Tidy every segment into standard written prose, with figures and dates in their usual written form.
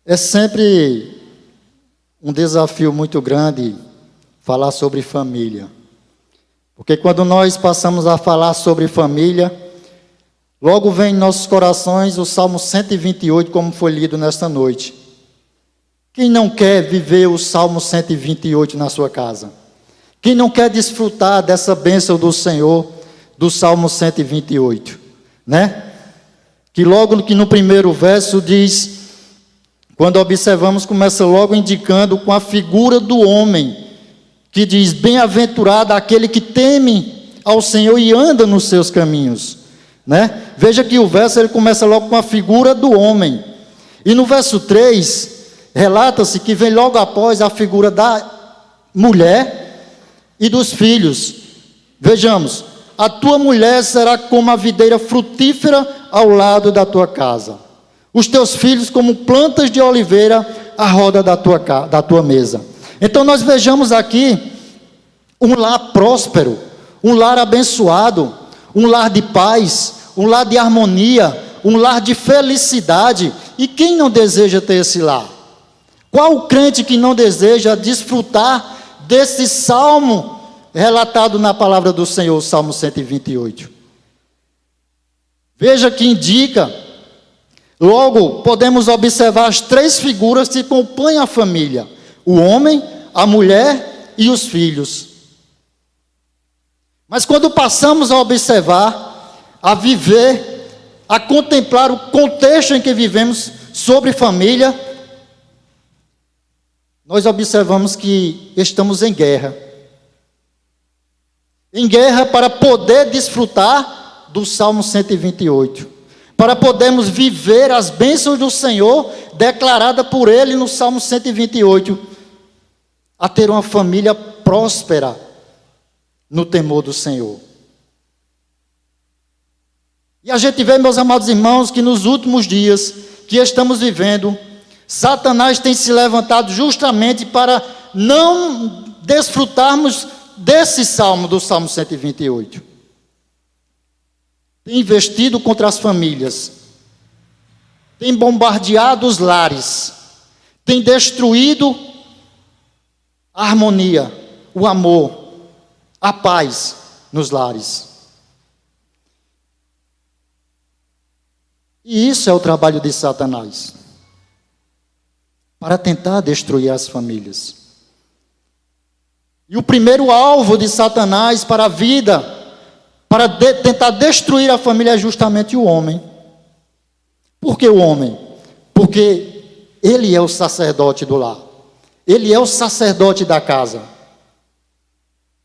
É sempre um desafio muito grande falar sobre família. Porque quando nós passamos a falar sobre família, logo vem em nossos corações o Salmo 128, como foi lido nesta noite. Quem não quer viver o Salmo 128 na sua casa? Quem não quer desfrutar dessa bênção do Senhor, do Salmo 128, né? Que logo que no primeiro verso diz, quando observamos, começa logo indicando com a figura do homem, que diz, bem-aventurado aquele que teme ao Senhor e anda nos seus caminhos, né? Veja que o verso ele começa logo com a figura do homem, e no verso 3, relata-se que vem logo após a figura da mulher e dos filhos. Vejamos, a tua mulher será como a videira frutífera ao lado da tua casa, os teus filhos como plantas de oliveira à roda da tua mesa. Então nós vejamos aqui um lar próspero, um lar abençoado, um lar de paz, um lar de harmonia, um lar de felicidade. E quem não deseja ter esse lar? Qual o crente que não deseja desfrutar desse salmo relatado na palavra do Senhor, o Salmo 128? Veja que indica, logo podemos observar as três figuras que compõem a família: o homem, a mulher e os filhos. Mas quando passamos a observar, a viver, a contemplar o contexto em que vivemos sobre família, nós observamos que estamos em guerra. Em guerra para poder desfrutar do Salmo 128. Para podermos viver as bênçãos do Senhor, declarada por Ele no Salmo 128. A ter uma família próspera no temor do Senhor. E a gente vê, meus amados irmãos, que nos últimos dias que estamos vivendo, Satanás tem se levantado justamente para não desfrutarmos desse salmo, do Salmo 128. Tem investido contra as famílias, tem bombardeado os lares, tem destruído a harmonia, o amor, a paz nos lares. E isso é o trabalho de Satanás, para tentar destruir as famílias. E o primeiro alvo de Satanás para a vida, para tentar destruir a família, é justamente o homem. Por que o homem? Porque ele é o sacerdote do lar. Ele é o sacerdote da casa.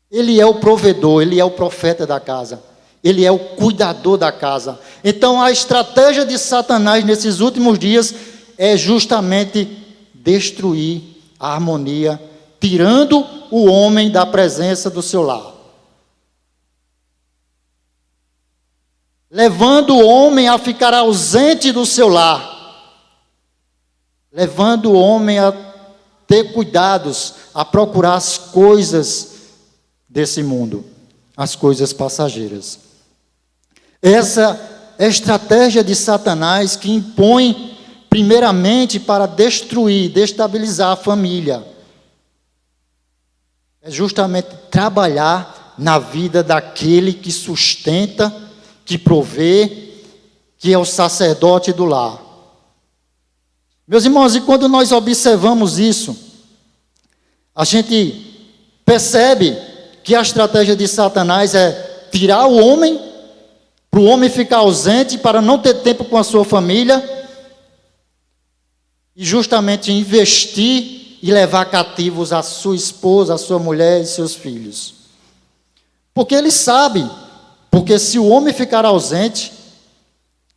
Ele é o provedor, ele é o profeta da casa. Ele é o cuidador da casa. Então a estratégia de Satanás nesses últimos dias é justamente destruir a harmonia, tirando o homem da presença do seu lar. Levando o homem a ficar ausente do seu lar. Levando o homem a ter cuidados, a procurar as coisas desse mundo, as coisas passageiras. Essa é a estratégia de Satanás, que impõe primeiramente para destruir, destabilizar a família. É justamente trabalhar na vida daquele que sustenta, que provê, que é o sacerdote do lar. Meus irmãos, e quando nós observamos isso, a gente percebe que a estratégia de Satanás é tirar o homem, para o homem ficar ausente, para não ter tempo com a sua família, e justamente investir e levar cativos a sua esposa, a sua mulher e seus filhos. Porque ele sabe, porque se o homem ficar ausente,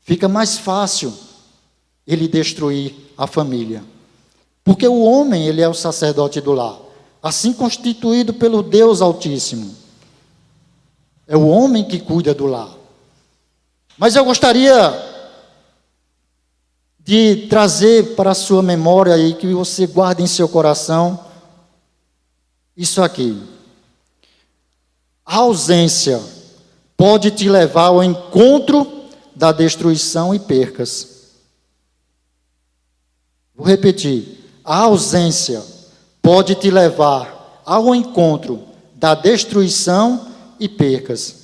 fica mais fácil ele destruir a família. Porque o homem, ele é o sacerdote do lar, assim constituído pelo Deus Altíssimo. É o homem que cuida do lar. Mas eu gostaria de trazer para a sua memória e que você guarde em seu coração isso aqui. A ausência pode te levar ao encontro da destruição e percas. Vou repetir. A ausência pode te levar ao encontro da destruição e percas.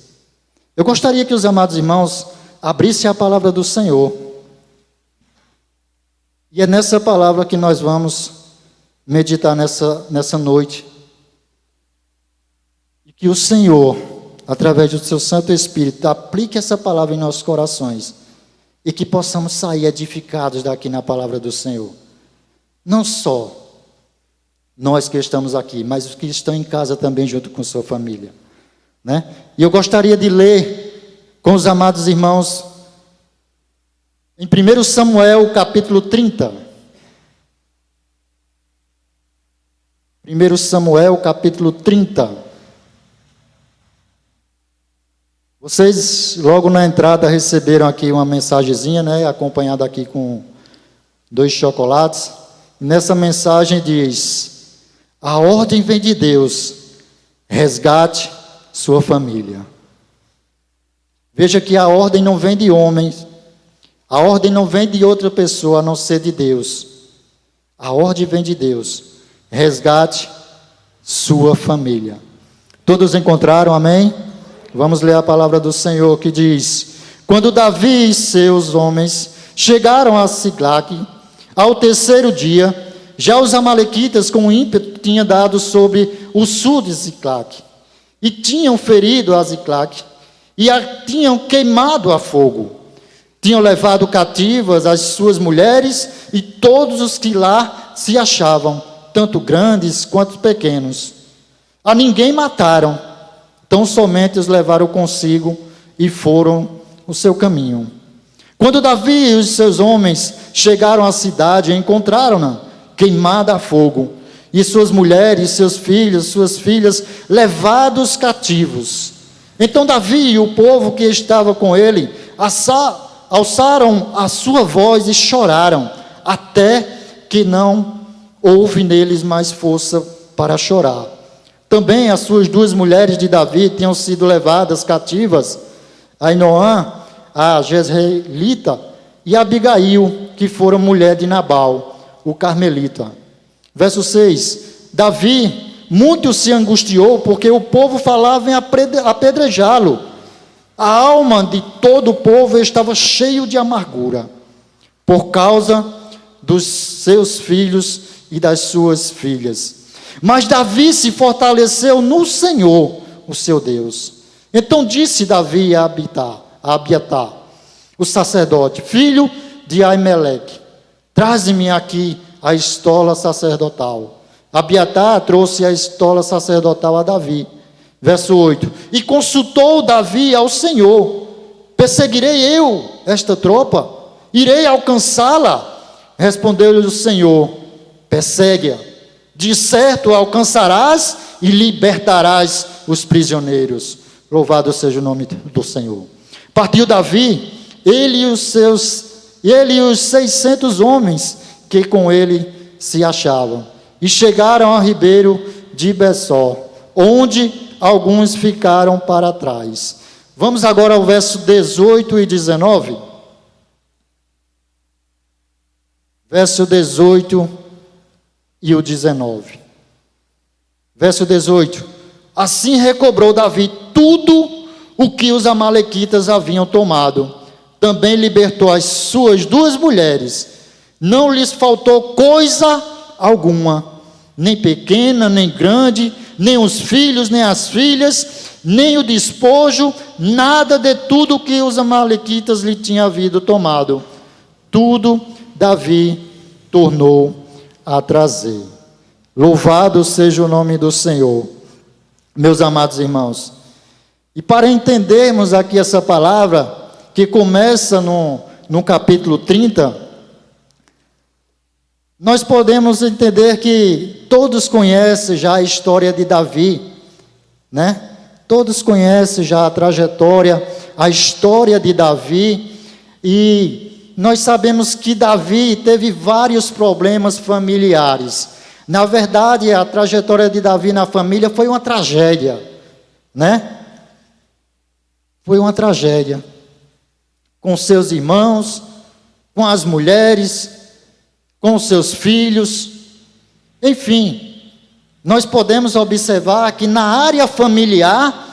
Eu gostaria que os amados irmãos abrissem a palavra do Senhor. E é nessa palavra que nós vamos meditar nessa noite. E que o Senhor, através do seu Santo Espírito, aplique essa palavra em nossos corações. E que possamos sair edificados daqui na palavra do Senhor. Não só nós que estamos aqui, mas os que estão em casa também junto com sua família. Né? E eu gostaria de ler com os amados irmãos em 1 Samuel capítulo 30. 1 Samuel capítulo 30. Vocês logo na entrada receberam aqui uma mensagenzinha, né, acompanhada aqui com 2 chocolates. Nessa mensagem diz: a ordem vem de Deus, resgate sua família. Veja que a ordem não vem de homens, a ordem não vem de outra pessoa a não ser de Deus. A ordem vem de Deus, resgate sua família. Todos encontraram, amém? Vamos ler a palavra do Senhor que diz: quando Davi e seus homens chegaram a Siclague, ao terceiro dia, já os amalequitas com ímpeto tinham dado sobre o sul de Siclague, e tinham ferido a Siclague, e a tinham queimado a fogo. Tinham levado cativas as suas mulheres e todos os que lá se achavam, tanto grandes quanto pequenos. A ninguém mataram, tão somente os levaram consigo e foram o seu caminho. Quando Davi e os seus homens chegaram à cidade, encontraram-na queimada a fogo, e suas mulheres, seus filhos, suas filhas levados cativos. Então Davi e o povo que estava com ele alçaram a sua voz e choraram, até que não houve neles mais força para chorar. Também as suas 2 mulheres de Davi tinham sido levadas cativas, Ainoã, a Jezreelita, e Abigail, que foram mulher de Nabal, o carmelita. Verso 6, Davi muito se angustiou, porque o povo falava em apedrejá-lo. A alma de todo o povo estava cheia de amargura, por causa dos seus filhos e das suas filhas. Mas Davi se fortaleceu no Senhor, o seu Deus. Então disse Davi a Abiatar, o sacerdote, filho de Aimeleque: traze-me aqui a estola sacerdotal. Abiatar trouxe a estola sacerdotal a Davi. Verso 8: e consultou Davi ao Senhor: perseguirei eu esta tropa? Irei alcançá-la? Respondeu-lhe o Senhor: persegue-a, de certo alcançarás e libertarás os prisioneiros. Louvado seja o nome do Senhor. Partiu Davi, ele e os 600 homens que com ele se achavam, e chegaram ao ribeiro de Besor, onde alguns ficaram para trás. Vamos agora ao verso 18 e 19. Verso 18 e o 19. Verso 18. Assim recobrou Davi tudo o que os amalequitas haviam tomado. Também libertou as suas 2 mulheres. Não lhes faltou coisa alguma, nem pequena, nem grande, nem os filhos, nem as filhas, nem o despojo, nada de tudo que os amalequitas lhe tinham havido tomado. Tudo Davi tornou a trazer. Louvado seja o nome do Senhor. Meus amados irmãos, e para entendermos aqui essa palavra, que começa no capítulo 30, nós podemos entender que todos conhecem já a história de Davi, né? Todos conhecem já a trajetória, a história de Davi, e nós sabemos que Davi teve vários problemas familiares. Na verdade, a trajetória de Davi na família foi uma tragédia, né? Foi uma tragédia. Com seus irmãos, com as mulheres, com os seus filhos. Enfim, nós podemos observar que na área familiar,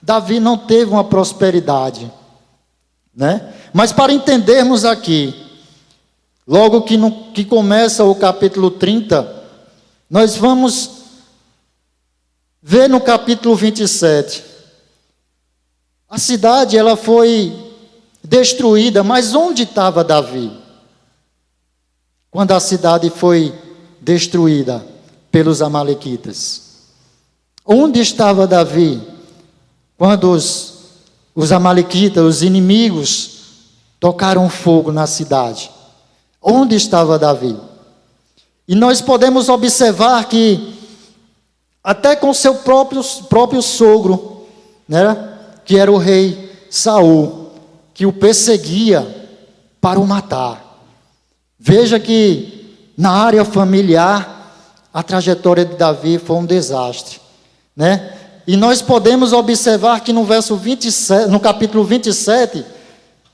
Davi não teve uma prosperidade, né? Mas para entendermos aqui, logo que começa o capítulo 30, nós vamos ver no capítulo 27. A cidade ela foi destruída, mas onde estava Davi? Quando a cidade foi destruída pelos amalequitas. Onde estava Davi? Quando os amalequitas, os inimigos, tocaram fogo na cidade. Onde estava Davi? E nós podemos observar que, até com seu próprio sogro, né, que era o rei Saul, que o perseguia para o matar. Veja que, na área familiar, a trajetória de Davi foi um desastre, né? E nós podemos observar que no verso 27, no capítulo 27,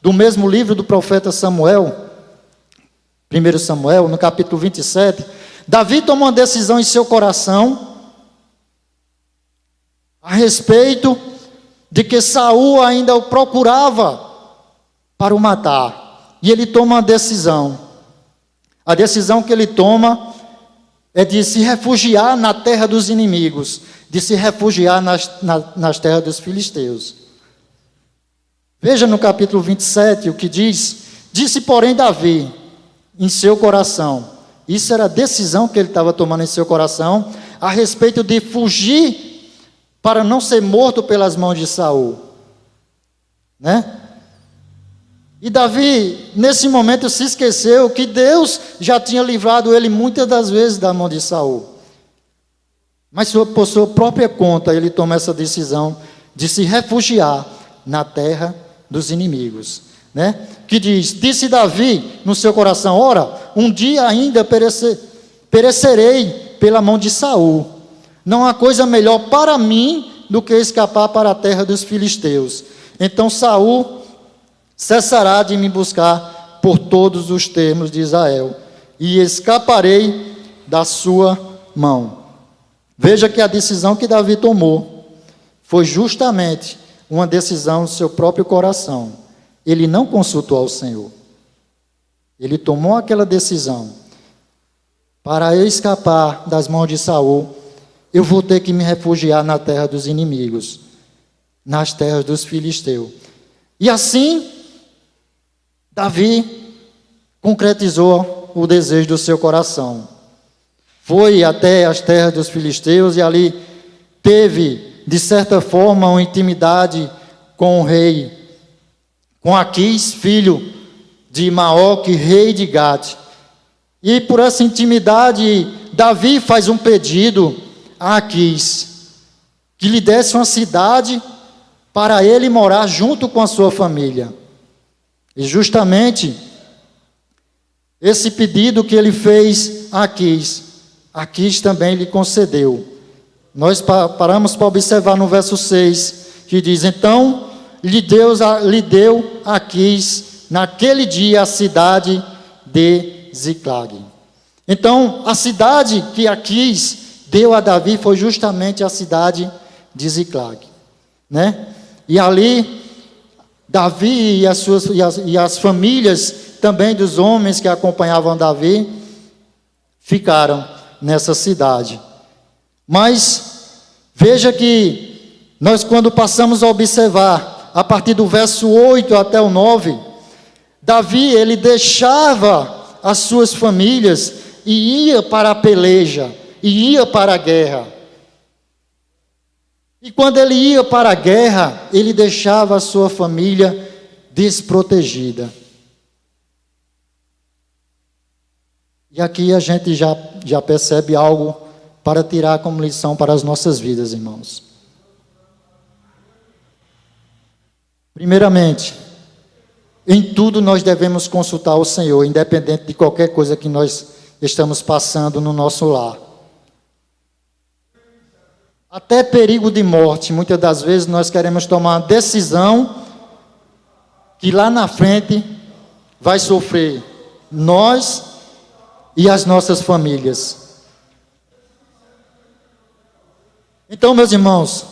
do mesmo livro do profeta Samuel, 1 Samuel, no capítulo 27, Davi tomou uma decisão em seu coração a respeito de que Saul ainda o procurava para o matar. E ele toma uma decisão. A decisão que ele toma é de se refugiar na terra dos inimigos, de se refugiar nas terras dos filisteus. Veja no capítulo 27 o que diz. Disse, porém, Davi em seu coração. Isso era a decisão que ele estava tomando em seu coração a respeito de fugir para não ser morto pelas mãos de Saul, né? E Davi, nesse momento, se esqueceu que Deus já tinha livrado ele muitas das vezes da mão de Saul. Mas por sua própria conta, ele toma essa decisão de se refugiar na terra dos inimigos, né? Que diz, disse Davi no seu coração, ora, um dia ainda perecerei pela mão de Saul. Não há coisa melhor para mim do que escapar para a terra dos filisteus. Então Saul cessará de me buscar por todos os termos de Israel, e escaparei da sua mão. Veja que a decisão que Davi tomou foi justamente uma decisão do seu próprio coração. Ele não consultou ao Senhor. Ele tomou aquela decisão. Para eu escapar das mãos de Saul, eu vou ter que me refugiar na terra dos inimigos, nas terras dos filisteus. E assim, Davi concretizou o desejo do seu coração. Foi até as terras dos filisteus e ali teve, de certa forma, uma intimidade com o rei, com Aquis, filho de Maoque, rei de Gate. E por essa intimidade, Davi faz um pedido a Aquis, que lhe desse uma cidade para ele morar junto com a sua família. E justamente esse pedido que ele fez a Aquis também lhe concedeu. Nós paramos para observar no verso 6, que diz, então lhe deu Aquis naquele dia a cidade de Ziclag. Então a cidade que Aquis deu a Davi foi justamente a cidade de Ziclag, né? E ali Davi e as famílias também dos homens que acompanhavam Davi ficaram nessa cidade. Mas veja que nós, quando passamos a observar a partir do verso 8 até o 9, Davi ele deixava as suas famílias e ia para a peleja, e ia para a guerra. E quando ele ia para a guerra, ele deixava a sua família desprotegida. E aqui a gente já percebe algo para tirar como lição para as nossas vidas, irmãos. Primeiramente, em tudo nós devemos consultar o Senhor, independente de qualquer coisa que nós estamos passando no nosso lar. Até perigo de morte, muitas das vezes nós queremos tomar uma decisão que lá na frente vai sofrer nós e as nossas famílias. Então, meus irmãos,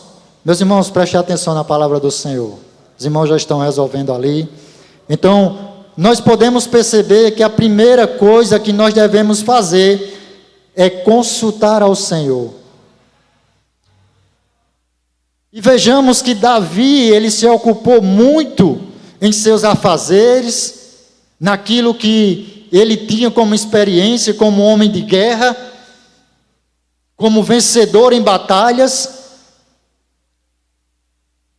prestem atenção na palavra do Senhor. Os irmãos já estão resolvendo ali. Então, nós podemos perceber que a primeira coisa que nós devemos fazer é consultar ao Senhor. E vejamos que Davi, ele se ocupou muito em seus afazeres, naquilo que ele tinha como experiência, como homem de guerra, como vencedor em batalhas.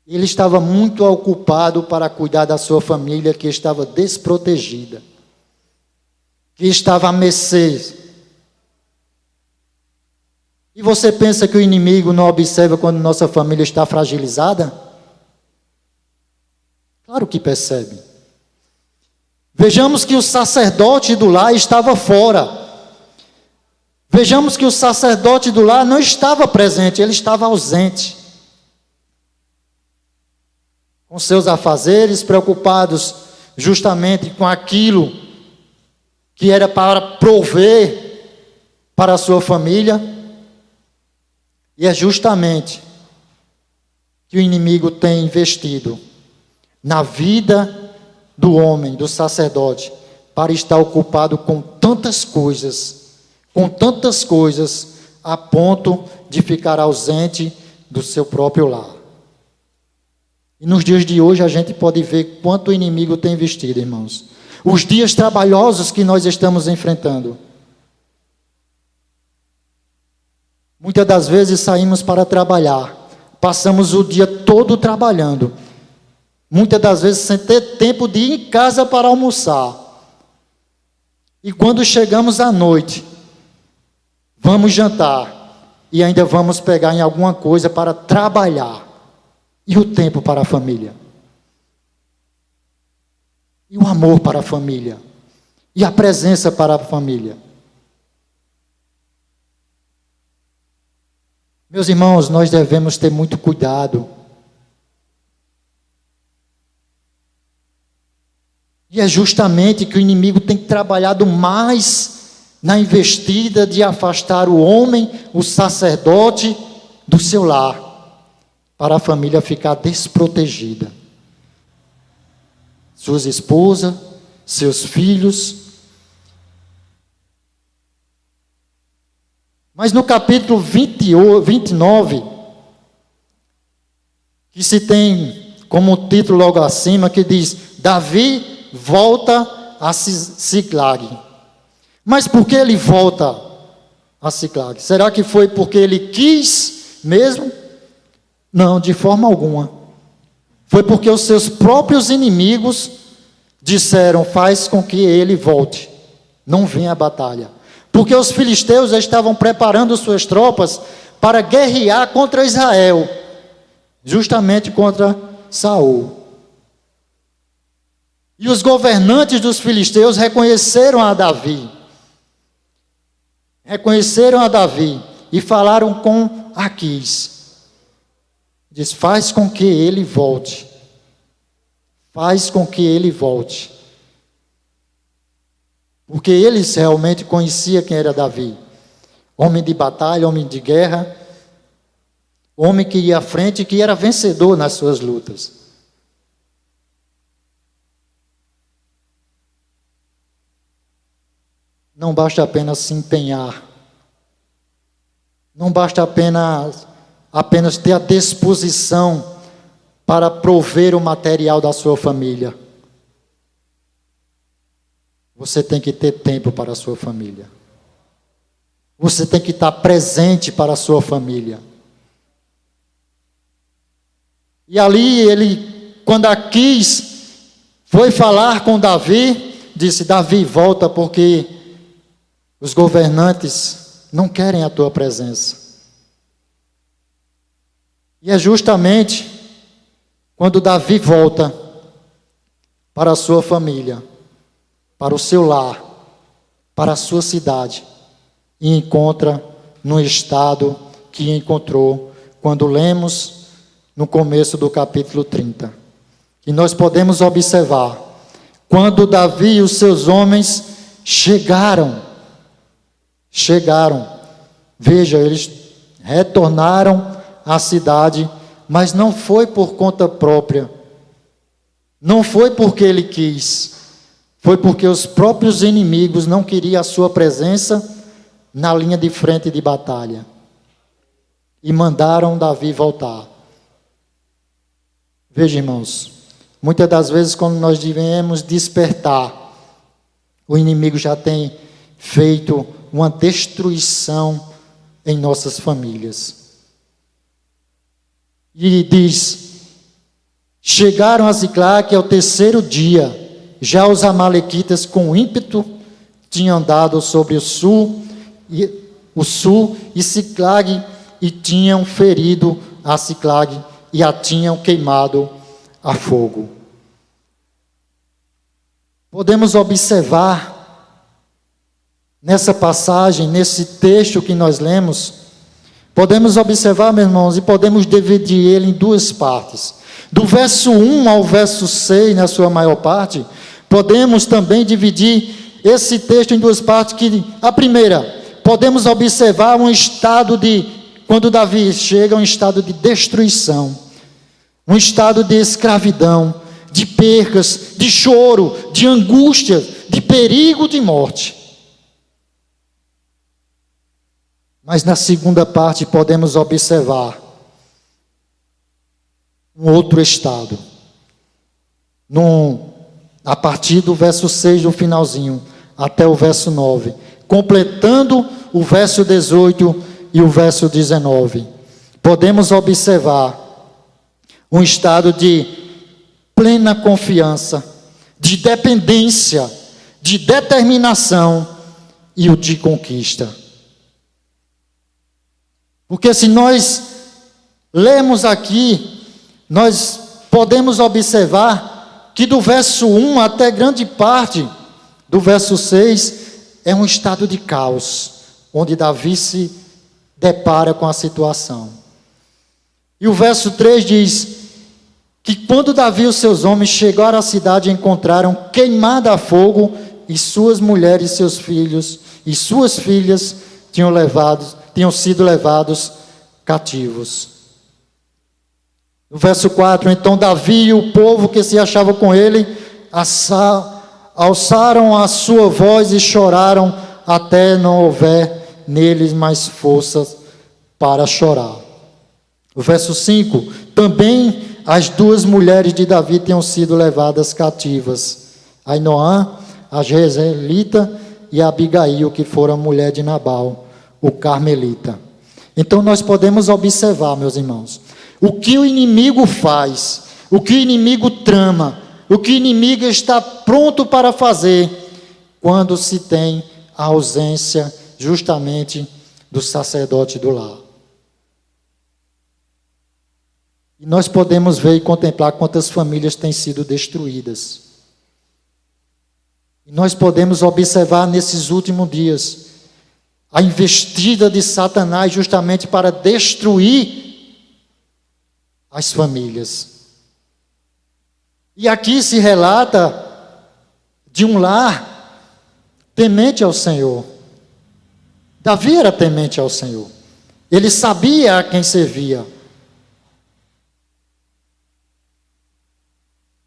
Ele estava muito ocupado para cuidar da sua família, que estava desprotegida, que estava à mercê. E você pensa que o inimigo não observa quando nossa família está fragilizada? Claro que percebe. Vejamos que o sacerdote do lar estava fora. Vejamos que o sacerdote do lar não estava presente, ele estava ausente. Com seus afazeres, preocupados justamente com aquilo que era para prover para a sua família. E é justamente que o inimigo tem investido na vida do homem, do sacerdote, para estar ocupado com tantas coisas, a ponto de ficar ausente do seu próprio lar. E nos dias de hoje a gente pode ver quanto o inimigo tem investido, irmãos. Os dias trabalhosos que nós estamos enfrentando. Muitas das vezes saímos para trabalhar, passamos o dia todo trabalhando. Muitas das vezes sem ter tempo de ir em casa para almoçar. E quando chegamos à noite, vamos jantar e ainda vamos pegar em alguma coisa para trabalhar. E o tempo para a família. E o amor para a família. E a presença para a família. Meus irmãos, nós devemos ter muito cuidado. E é justamente que o inimigo tem trabalhado mais na investida de afastar o homem, o sacerdote, do seu lar, para a família ficar desprotegida. Suas esposas, seus filhos. Mas no capítulo 29, que se tem como título logo acima, que diz: Davi volta a Siclag. Mas por que ele volta a Siclag? Será que foi porque ele quis mesmo? Não, de forma alguma. Foi porque os seus próprios inimigos disseram: faz com que ele volte, não venha à batalha. Porque os filisteus já estavam preparando suas tropas para guerrear contra Israel, justamente contra Saul. E os governantes dos filisteus reconheceram a Davi. E falaram com Aquis. Diz: faz com que ele volte. Faz com que ele volte. Porque eles realmente conheciam quem era Davi. Homem de batalha, homem de guerra. Homem que ia à frente e que era vencedor nas suas lutas. Não basta apenas se empenhar. Não basta apenas ter a disposição para prover o material da sua família. Você tem que ter tempo para a sua família. Você tem que estar presente para a sua família. E ali ele, quando Aquis foi falar com Davi, disse: Davi, volta, porque os governantes não querem a tua presença. E é justamente quando Davi volta para a sua família, para o seu lar, para a sua cidade, e encontra no estado que encontrou quando lemos no começo do capítulo 30. E nós podemos observar, quando Davi e os seus homens chegaram chegaram. Veja, eles retornaram à cidade, mas não foi por conta própria. Não foi porque ele quis. Foi porque os próprios inimigos não queriam a sua presença na linha de frente de batalha. E mandaram Davi voltar. Veja, irmãos, muitas das vezes quando nós devemos despertar, o inimigo já tem feito uma destruição em nossas famílias. E diz: chegaram a Ziclag ao terceiro dia, já os amalequitas com ímpeto tinham andado sobre o sul e Ziclag, e tinham ferido a Ziclag e a tinham queimado a fogo. Podemos observar nessa passagem, nesse texto que nós lemos, podemos observar, meus irmãos, e podemos dividir ele em duas partes. Do verso 1 ao verso 6, na sua maior parte, podemos também dividir esse texto em duas partes. Que a primeira, podemos observar um estado de, quando Davi chega, um estado de destruição, um estado de escravidão, de percas, de choro, de angústia, de perigo de morte. Mas na segunda parte podemos observar um outro estado. A partir do verso 6, do finalzinho, até o verso 9, completando o verso 18 e o verso 19, podemos observar um estado de plena confiança, de dependência, de determinação e o de conquista. Porque se nós lermos aqui, nós podemos observar que do verso 1 até grande parte do verso 6 é um estado de caos, onde Davi se depara com a situação. E o verso 3 diz que quando Davi e os seus homens chegaram à cidade, encontraram queimada a fogo, e suas mulheres, seus filhos e suas filhas tinham sido levados cativos. No verso 4, então Davi e o povo que se achava com ele alçaram a sua voz e choraram até não houver neles mais forças para chorar. O verso 5, também as duas mulheres de Davi tinham sido levadas cativas, Ainoã, a Jezreelita, e a Abigail, que fora mulher de Nabal, o carmelita. Então nós podemos observar, meus irmãos, o que o inimigo faz, o que o inimigo trama, o que o inimigo está pronto para fazer, quando se tem a ausência justamente do sacerdote do lar. E nós podemos ver e contemplar quantas famílias têm sido destruídas. E nós podemos observar nesses últimos dias a investida de Satanás justamente para destruir as famílias. E aqui se relata de um lar temente ao Senhor. Davi era temente ao Senhor. Ele sabia a quem servia.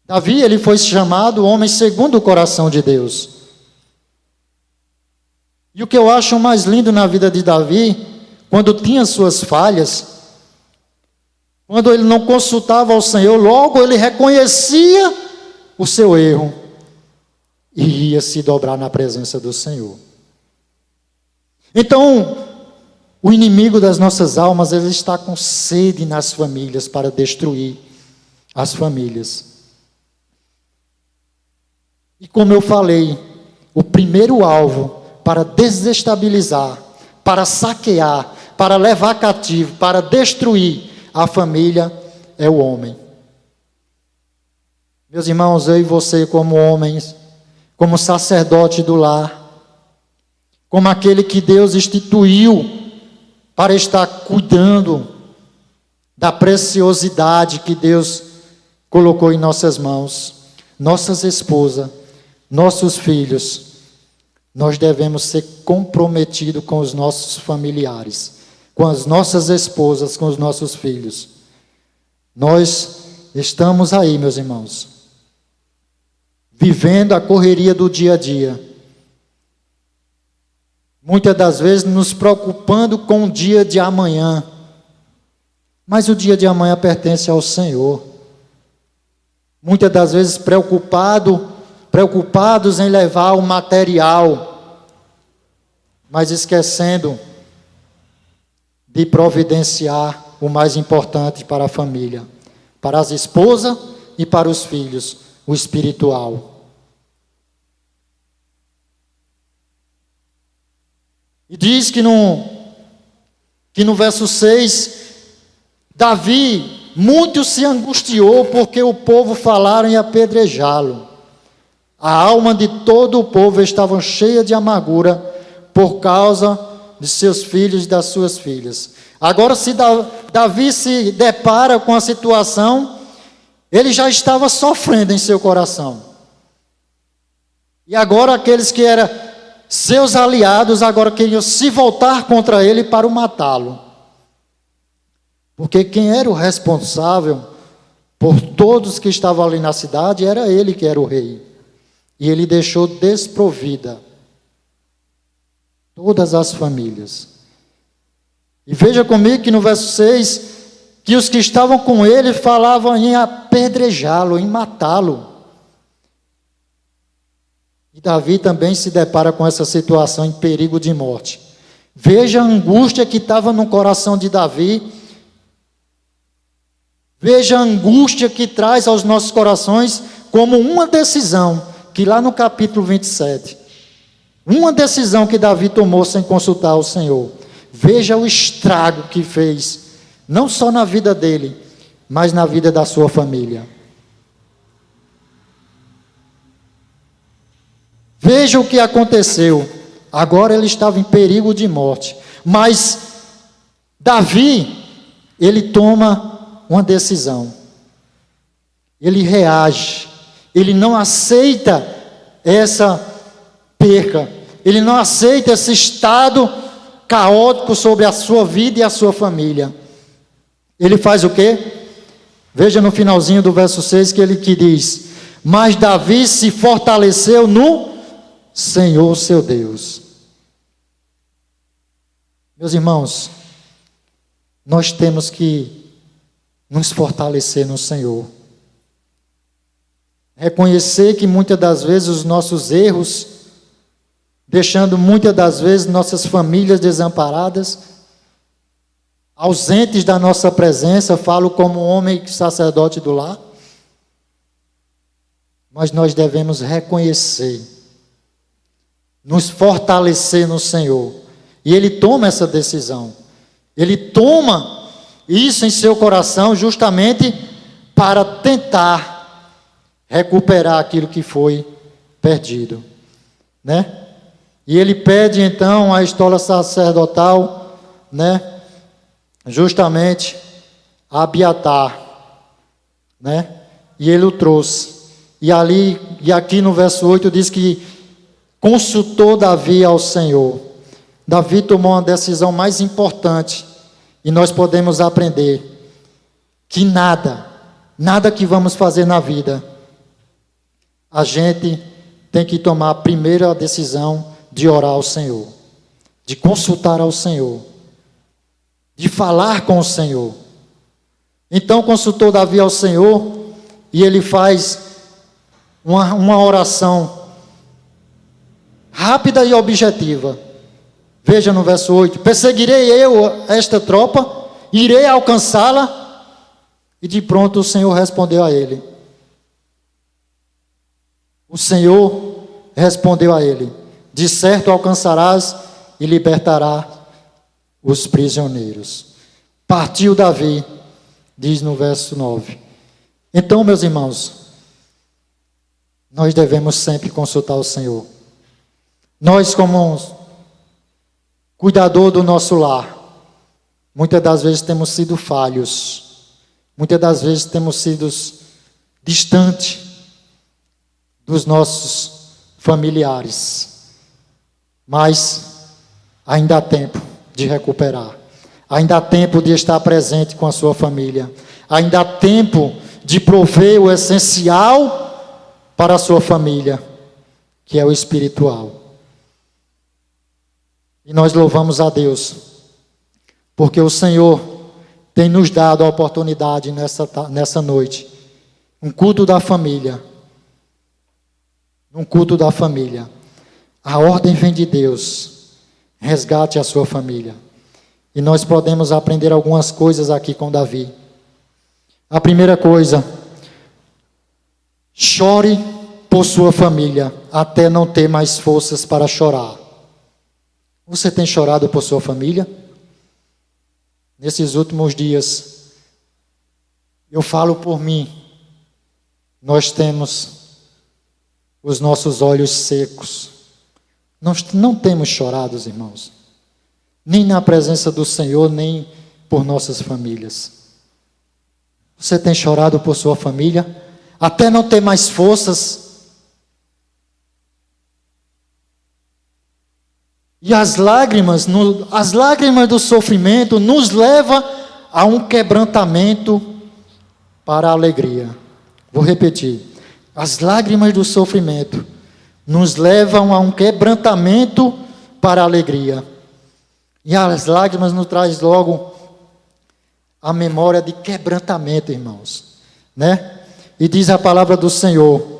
Davi, ele foi chamado homem segundo o coração de Deus. E o que eu acho mais lindo na vida de Davi, quando tinha suas falhas, quando ele não consultava ao Senhor, logo ele reconhecia o seu erro e ia se dobrar na presença do Senhor. Então, o inimigo das nossas almas, ele está com sede nas famílias para destruir as famílias. E como eu falei, o primeiro alvo para desestabilizar, para saquear, para levar cativo, para destruir a família é o homem. Meus irmãos, eu e você como homens, como sacerdote do lar, como aquele que Deus instituiu para estar cuidando da preciosidade que Deus colocou em nossas mãos, nossas esposas, nossos filhos, nós devemos ser comprometidos com os nossos familiares, com as nossas esposas, com os nossos filhos. Nós estamos aí, meus irmãos, vivendo a correria do dia a dia. Muitas das vezes nos preocupando com o dia de amanhã. Mas o dia de amanhã pertence ao Senhor. Muitas das vezes preocupados em levar o material, mas esquecendo de providenciar o mais importante para a família, para as esposas e para os filhos, o espiritual. E diz que no verso 6, Davi muito se angustiou porque o povo falaram em apedrejá-lo. A alma de todo o povo estava cheia de amargura por causa de seus filhos e das suas filhas. Agora, se Davi se depara com a situação, ele já estava sofrendo em seu coração. E agora aqueles que eram seus aliados, agora queriam se voltar contra ele para o matá-lo. Porque quem era o responsável por todos que estavam ali na cidade, era ele que era o rei. E ele deixou desprovida todas as famílias. E veja comigo que no verso 6, que os que estavam com ele falavam em apedrejá-lo, em matá-lo. E Davi também se depara com essa situação em perigo de morte. Veja a angústia que estava no coração de Davi. Veja a angústia que traz aos nossos corações como uma decisão, que lá no capítulo 27, uma decisão que Davi tomou sem consultar o Senhor. Veja o estrago que fez, não só na vida dele, mas na vida da sua família. Veja o que aconteceu. Agora ele estava em perigo de morte. Mas Davi, ele toma uma decisão. Ele reage. Ele não aceita essa perca. Ele não aceita esse estado caótico sobre a sua vida e a sua família. Ele faz o quê? Veja no finalzinho do verso 6 que diz: mas Davi se fortaleceu no Senhor seu Deus. Meus irmãos, nós temos que nos fortalecer no Senhor. Reconhecer que muitas das vezes os nossos erros, deixando muitas das vezes nossas famílias desamparadas, ausentes da nossa presença, falo como homem sacerdote do lar, mas nós devemos reconhecer, nos fortalecer no Senhor. E Ele toma essa decisão. Ele toma isso em seu coração justamente para tentar recuperar aquilo que foi perdido, né? E ele pede então a estola sacerdotal, né? Justamente a Abiatar, né? E ele o trouxe. E aqui no verso 8 diz que consultou Davi ao Senhor. Davi tomou uma decisão mais importante. E nós podemos aprender que nada que vamos fazer na vida, a gente tem que tomar a primeira decisão de orar ao Senhor, de consultar ao Senhor, de falar com o Senhor. Então consultou Davi ao Senhor e ele faz uma oração rápida e objetiva. Veja no verso 8: perseguirei eu esta tropa, irei alcançá-la. E de pronto o Senhor respondeu a ele. O Senhor respondeu a ele: de certo alcançarás e libertarás os prisioneiros. Partiu Davi, diz no verso 9. Então, meus irmãos, nós devemos sempre consultar o Senhor. Nós, como cuidador do nosso lar, muitas das vezes temos sido falhos, muitas das vezes temos sido distantes dos nossos familiares. Mas ainda há tempo de recuperar. Ainda há tempo de estar presente com a sua família. Ainda há tempo de prover o essencial para a sua família, que é o espiritual. E nós louvamos a Deus, porque o Senhor tem nos dado a oportunidade nessa noite, um culto da família. Um culto da família. A ordem vem de Deus. Resgate a sua família. E nós podemos aprender algumas coisas aqui com Davi. A primeira coisa: chore por sua família até não ter mais forças para chorar. Você tem chorado por sua família? Nesses últimos dias, eu falo por mim, nós temos os nossos olhos secos. Nós não temos chorado, irmãos, nem na presença do Senhor, nem por nossas famílias. Você tem chorado por sua família até não ter mais forças? E as lágrimas do sofrimento nos levam a um quebrantamento para a alegria. Vou repetir. As lágrimas do sofrimento nos levam a um quebrantamento para a alegria. E as lágrimas nos traz logo a memória de quebrantamento, irmãos. Né? E diz a palavra do Senhor,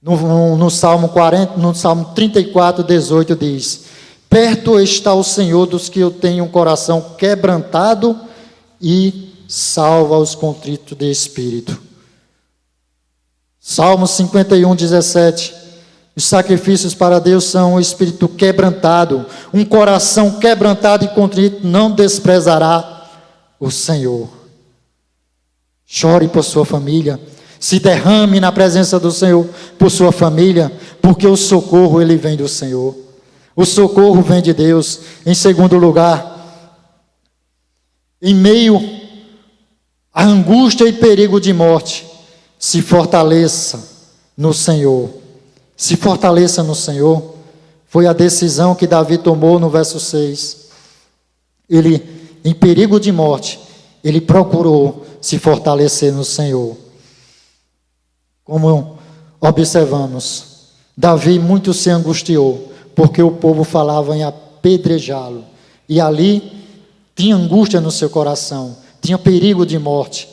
no Salmo 34, 18, diz: perto está o Senhor dos que eu tenho um coração quebrantado e salva os contritos de espírito. Salmo 51, 17. Os sacrifícios para Deus são um espírito quebrantado, um coração quebrantado e contrito não desprezará o Senhor. Chore por sua família, se derrame na presença do Senhor por sua família, porque o socorro ele vem do Senhor. O socorro vem de Deus. Em segundo lugar, em meio à angústia e perigo de morte, se fortaleça no Senhor. Se fortaleça no Senhor. Foi a decisão que Davi tomou no verso 6. Ele, em perigo de morte, ele procurou se fortalecer no Senhor. Como observamos, Davi muito se angustiou, porque o povo falava em apedrejá-lo. E ali tinha angústia no seu coração, tinha perigo de morte.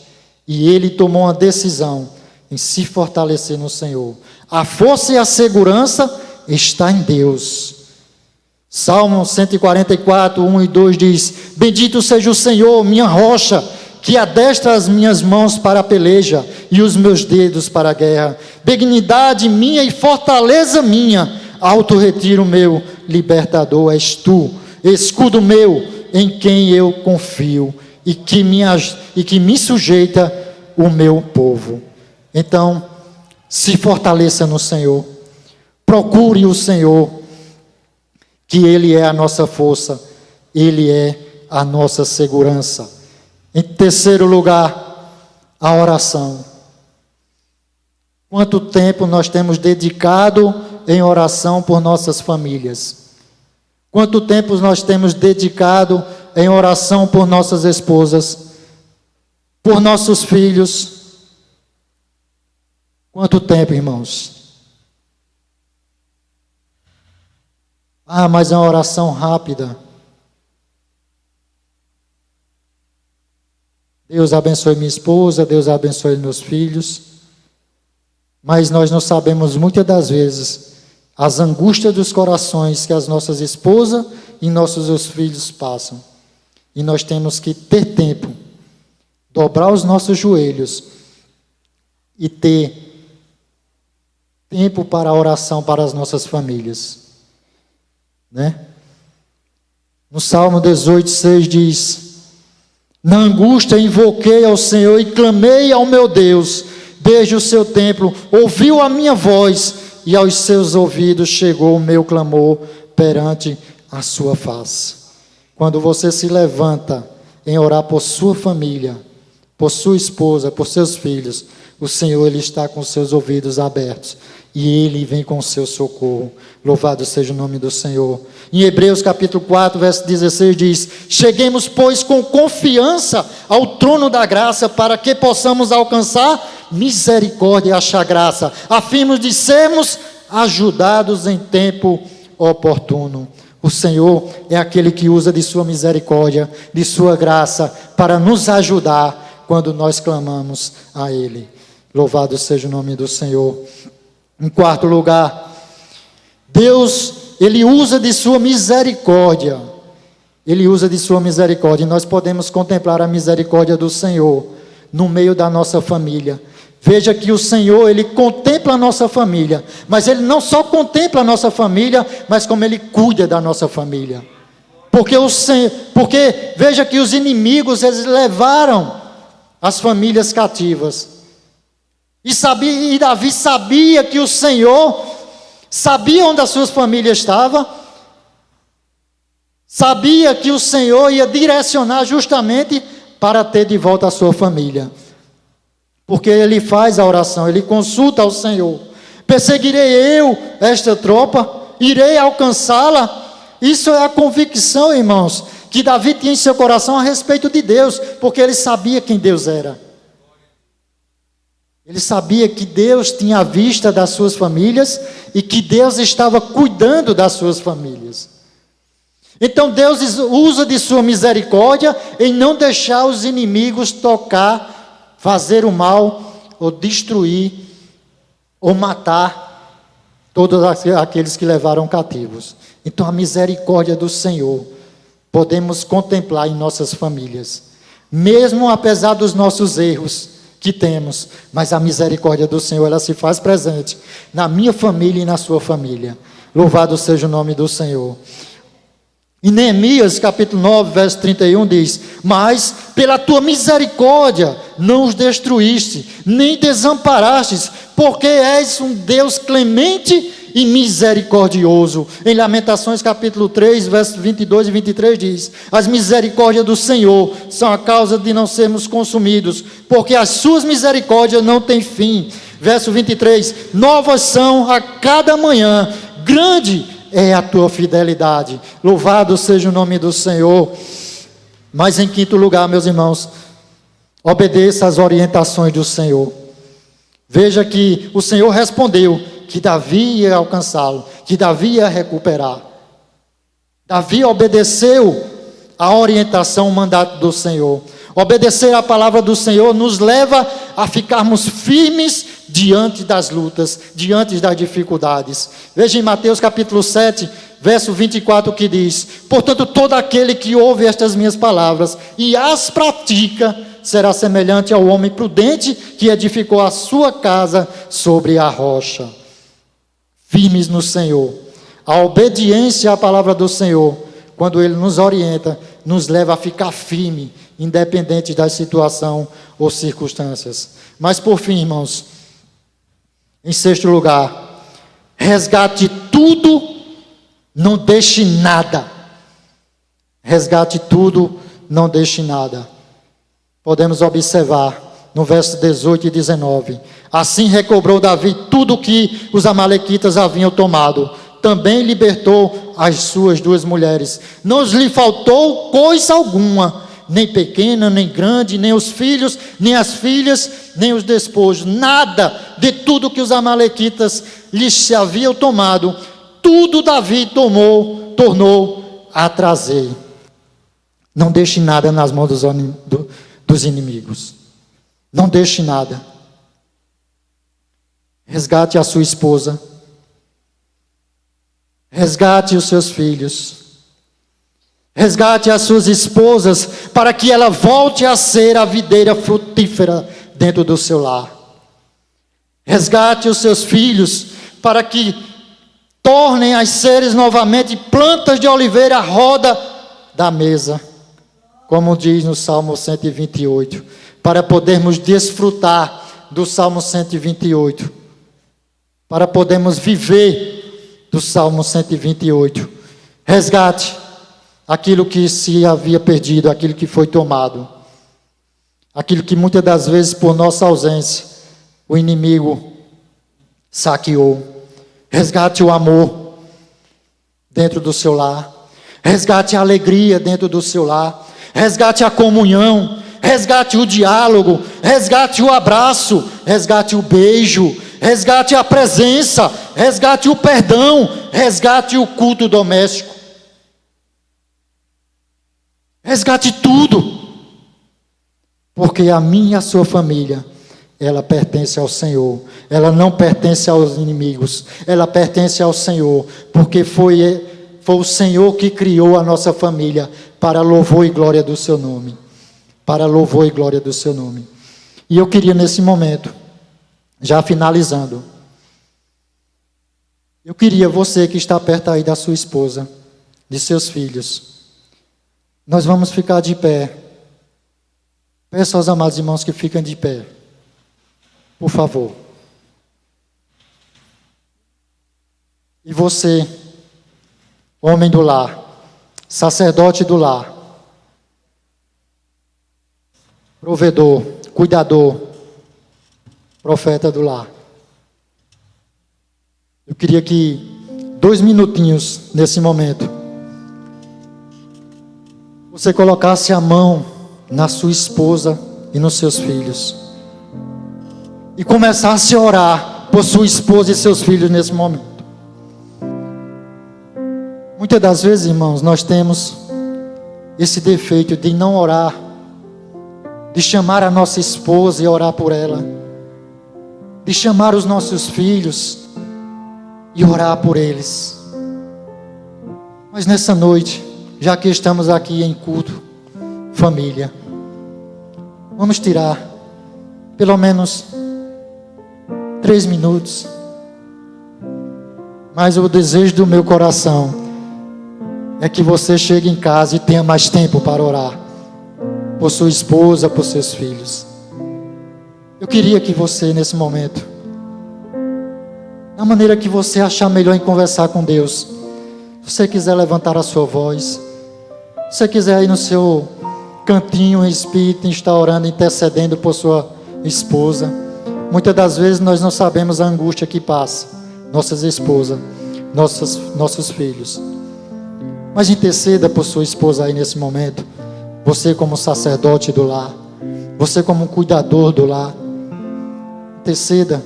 E ele tomou uma decisão em se fortalecer no Senhor. A força e a segurança está em Deus. Salmo 144, 1 e 2 diz: bendito seja o Senhor, minha rocha, que adestra as minhas mãos para a peleja e os meus dedos para a guerra. Benignidade minha e fortaleza minha, alto retiro meu, libertador és tu, escudo meu, em quem eu confio, e que me sujeita o meu povo. Então, se fortaleça no Senhor, procure o Senhor, que Ele é a nossa força, Ele é a nossa segurança. Em terceiro lugar, a oração. Quanto tempo nós temos dedicado em oração por nossas famílias? Quanto tempo nós temos dedicado em oração por nossas esposas, por nossos filhos? Quanto tempo, irmãos? Ah, mas é uma oração rápida. Deus abençoe minha esposa, Deus abençoe meus filhos. Mas nós não sabemos muitas das vezes as angústias dos corações que as nossas esposas e nossos filhos passam. E nós temos que ter tempo, dobrar os nossos joelhos e ter tempo para a oração para as nossas famílias. Né? No Salmo 18, 6 diz: na angústia invoquei ao Senhor e clamei ao meu Deus, desde o seu templo, ouviu a minha voz e aos seus ouvidos chegou o meu clamor perante a sua face. Quando você se levanta em orar por sua família, por sua esposa, por seus filhos, o Senhor, Ele está com seus ouvidos abertos e Ele vem com o seu socorro. Louvado seja o nome do Senhor. Em Hebreus capítulo 4, verso 16 diz: cheguemos, pois, com confiança ao trono da graça, para que possamos alcançar misericórdia e achar graça, a fim de sermos ajudados em tempo oportuno. O Senhor é aquele que usa de sua misericórdia, de sua graça, para nos ajudar quando nós clamamos a Ele. Louvado seja o nome do Senhor. Em quarto lugar, Deus, Ele usa de sua misericórdia. Ele usa de sua misericórdia. E nós podemos contemplar a misericórdia do Senhor no meio da nossa família. Veja que o Senhor, Ele contempla a nossa família. Mas Ele não só contempla a nossa família, mas como Ele cuida da nossa família. Porque veja que os inimigos, eles levaram as famílias cativas. E Davi sabia que o Senhor sabia onde as suas famílias estavam, sabia que o Senhor ia direcionar justamente para ter de volta a sua família. Porque ele faz a oração, ele consulta ao Senhor: perseguirei eu esta tropa? Irei alcançá-la? Isso é a convicção, irmãos, que Davi tinha em seu coração a respeito de Deus, porque ele sabia quem Deus era. Ele sabia que Deus tinha a vista das suas famílias e que Deus estava cuidando das suas famílias. Então Deus usa de sua misericórdia em não deixar os inimigos tocar, fazer o mal, ou destruir, ou matar todos aqueles que levaram cativos. Então a misericórdia do Senhor podemos contemplar em nossas famílias, mesmo apesar dos nossos erros que temos, mas a misericórdia do Senhor, ela se faz presente na minha família e na sua família. Louvado seja o nome do Senhor. Em Neemias capítulo 9, verso 31 diz: mas pela tua misericórdia não os destruíste, nem desamparastes, porque és um Deus clemente e misericordioso. Em Lamentações capítulo 3, versos 22 e 23 diz: as misericórdias do Senhor são a causa de não sermos consumidos, porque as suas misericórdias não têm fim. Verso 23: novas são a cada manhã, grande é a tua fidelidade. Louvado seja o nome do Senhor. Mas em quinto lugar, meus irmãos, obedeça às orientações do Senhor. Veja que o Senhor respondeu que Davi ia alcançá-lo, que Davi ia recuperar. Davi obedeceu a orientação, o mandato do Senhor. Obedecer à palavra do Senhor nos leva a ficarmos firmes diante das lutas, diante das dificuldades. Veja em Mateus capítulo 7, verso 24, que diz: portanto, todo aquele que ouve estas minhas palavras e as pratica, será semelhante ao homem prudente que edificou a sua casa sobre a rocha. Firmes no Senhor. A obediência à palavra do Senhor, quando Ele nos orienta, nos leva a ficar firme, independente da situação ou circunstâncias. Mas por fim, irmãos, em sexto lugar, resgate tudo, não deixe nada. Resgate tudo, não deixe nada. Podemos observar no verso 18 e 19: assim recobrou Davi tudo que os amalequitas haviam tomado, também libertou as suas duas mulheres, não lhe faltou coisa alguma, nem pequena, nem grande, nem os filhos, nem as filhas, nem os despojos, nada de tudo que os amalequitas lhes haviam tomado, tudo Davi tornou a trazer. Não deixe nada nas mãos dos inimigos. Não deixe nada. Resgate a sua esposa. Resgate os seus filhos. Resgate as suas esposas, para que ela volte a ser a videira frutífera dentro do seu lar. Resgate os seus filhos, para que tornem a seres novamente plantas de oliveira à roda da mesa, como diz no Salmo 128, para podermos desfrutar do Salmo 128, para podermos viver do Salmo 128. Resgate aquilo que se havia perdido, aquilo que foi tomado. aquilo que muitas das vezes, por nossa ausência, o inimigo saqueou. Resgate o amor dentro do seu lar. Resgate a alegria dentro do seu lar. Resgate a comunhão. Resgate o diálogo. Resgate o abraço. Resgate o beijo. Resgate a presença. Resgate o perdão. Resgate o culto doméstico. Resgate tudo. Porque a minha e a sua família, ela pertence ao Senhor. Ela não pertence aos inimigos. Ela pertence ao Senhor. Porque foi o Senhor que criou a nossa família para louvor e glória do seu nome. Para louvor e glória do seu nome. E eu queria nesse momento, já finalizando, eu queria você que está perto aí da sua esposa, de seus filhos, nós vamos ficar de pé. Peço aos amados irmãos que fiquem de pé. Por favor. E você, homem do lar, sacerdote do lar, provedor, cuidador, profeta do lar. Eu queria que 2 minutinhos nesse momento você colocasse a mão na sua esposa e nos seus filhos e começasse a orar por sua esposa e seus filhos nesse momento. Muitas das vezes, irmãos, nós temos esse defeito de não orar, de chamar a nossa esposa e orar por ela, de chamar os nossos filhos e orar por eles. Mas nessa noite, já que estamos aqui em culto, família, vamos tirar pelo menos 3 minutos. Mas o desejo do meu coração é que você chegue em casa e tenha mais tempo para orar por sua esposa, por seus filhos. Eu queria que você, nesse momento, da maneira que você achar melhor em conversar com Deus, se você quiser levantar a sua voz, se você quiser ir no seu cantinho em espírito, estar orando, intercedendo por sua esposa. Muitas das vezes nós não sabemos a angústia que passa nossas esposas, nossos filhos. Mas interceda por sua esposa aí nesse momento. Você como sacerdote do lar, você como cuidador do lar, interceda,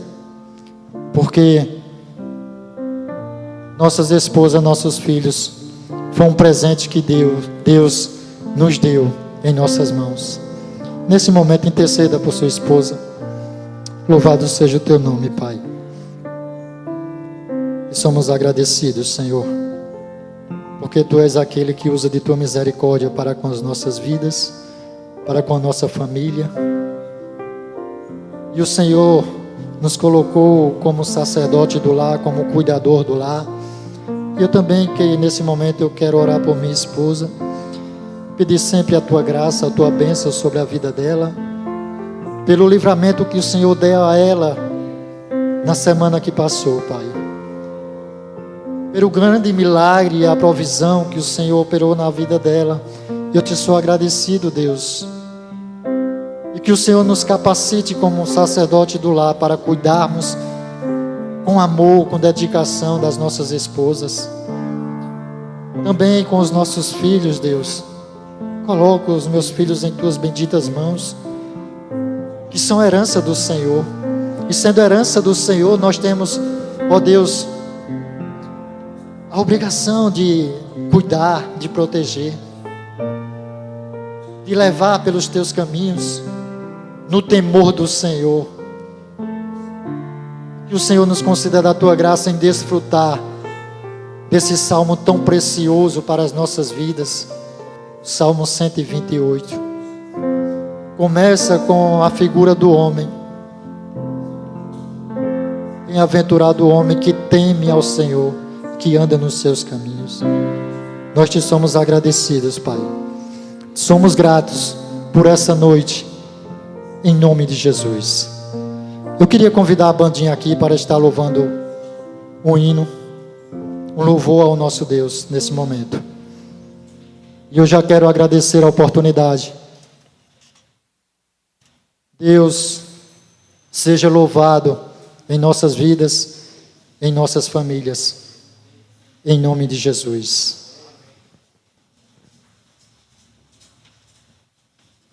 porque nossas esposas, nossos filhos, foi um presente que Deus nos deu em nossas mãos. Nesse momento, interceda por sua esposa. Louvado seja o teu nome, Pai. E somos agradecidos, Senhor, porque tu és aquele que usa de tua misericórdia para com as nossas vidas, para com a nossa família. E o Senhor nos colocou como sacerdote do lar, como cuidador do lar. E eu também, que nesse momento eu quero orar por minha esposa, pedir sempre a tua graça, a tua bênção sobre a vida dela, pelo livramento que o Senhor deu a ela na semana que passou, Pai. Pelo grande milagre e a provisão que o Senhor operou na vida dela. Eu te sou agradecido, Deus. E que o Senhor nos capacite como sacerdote do lar para cuidarmos com amor, com dedicação das nossas esposas. Também com os nossos filhos, Deus. Coloco os meus filhos em tuas benditas mãos, que são herança do Senhor. E sendo herança do Senhor, nós temos, ó Deus, a obrigação de cuidar, de proteger, de levar pelos teus caminhos, no temor do Senhor. Que o Senhor nos conceda a tua graça em desfrutar desse salmo tão precioso para as nossas vidas. Salmo 128. Começa com a figura do homem. Bem-aventurado o homem que teme ao Senhor, que anda nos seus caminhos. Nós te somos agradecidos, Pai. Somos gratos por essa noite, em nome de Jesus. Eu queria convidar a bandinha aqui para estar louvando um hino, um louvor ao nosso Deus nesse momento. E eu já quero agradecer a oportunidade Deus seja louvado em nossas vidas, em nossas famílias, em nome de Jesus.